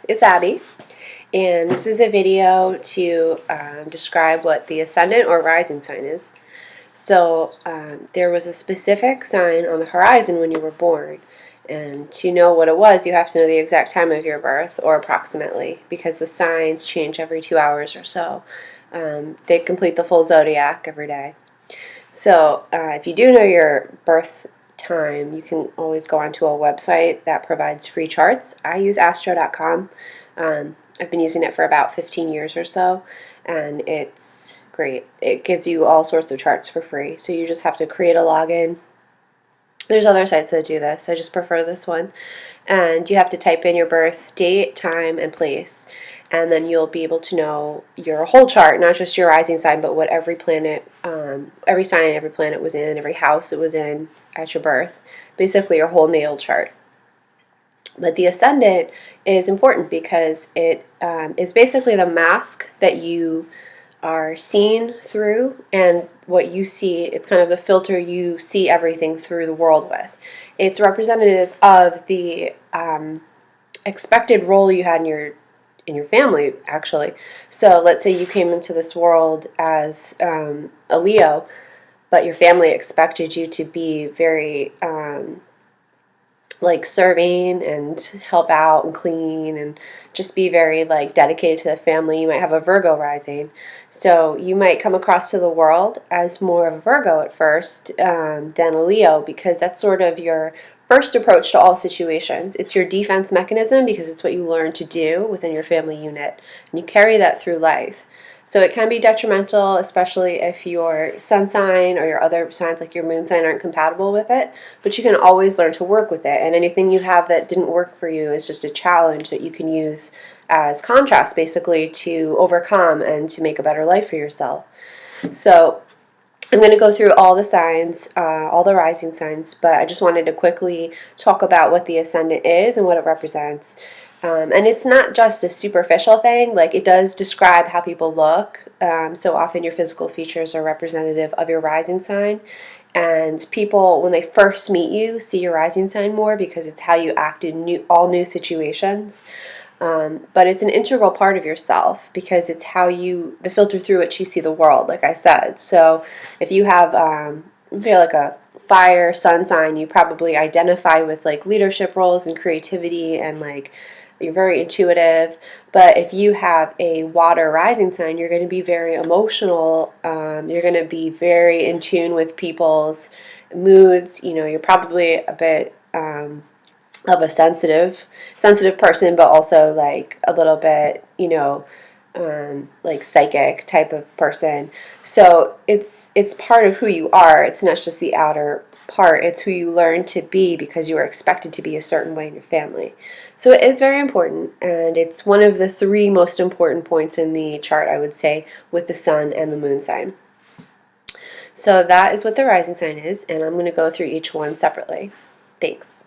It's Abby, and this is a video to describe what the ascendant or rising sign is. So there was a specific sign on the horizon when you were born, and to know what it was, you have to know the exact time of your birth, or approximately, because the signs change every 2 hours or so. They complete the full zodiac every day. So if you do know your birth time, you can always go onto a website that provides free charts. I use astro.com. I've been using it for about 15 years or so, and it's great. It gives you all sorts of charts for free, so you just have to create a login. There's other sites that do this. I just prefer this one. And you have to type in your birth date, time, and place. And then you'll be able to know your whole chart, not just your rising sign, but what every planet, every sign every planet was in, every house it was in at your birth. Basically your whole natal chart. But the ascendant is important because it is basically the mask that you are seen through, and what you see, it's kind of the filter you see everything through the world with. It's representative of the expected role you had in your family, actually. So let's say you came into this world as a Leo, but your family expected you to be very like serving and help out and clean and just be very like dedicated to the family. You might have a Virgo rising, so you might come across to the world as more of a Virgo at first than a Leo, because that's sort of your first approach to all situations. It's your defense mechanism because it's what you learn to do within your family unit, and you carry that through life. So it can be detrimental, especially if your sun sign or your other signs like your moon sign aren't compatible with it, but you can always learn to work with it, and anything you have that didn't work for you is just a challenge that you can use as contrast, basically, to overcome and to make a better life for yourself. So I'm going to go through all the signs, all the rising signs, but I just wanted to quickly talk about what the ascendant is and what it represents. And it's not just a superficial thing, like it does describe how people look. So often your physical features are representative of your rising sign, and people, when they first meet you, see your rising sign more because it's how you act in all new situations. But it's an integral part of yourself because it's how the filter through which you see the world, like I said. So if you have, feel like a fire sun sign, you probably identify with like leadership roles and creativity, and like you're very intuitive. But if you have a water rising sign, you're going to be very emotional. You're going to be very in tune with people's moods. You know, you're probably a bit of a sensitive person, but also like a little bit, you know, like psychic type of person. So it's part of who you are. It's not just the outer part. It's who you learn to be because you are expected to be a certain way in your family. So it is very important, and it's one of the 3 most important points in the chart, I would say, with the sun and the moon sign. So that is what the rising sign is, and I'm going to go through each one separately. Thanks.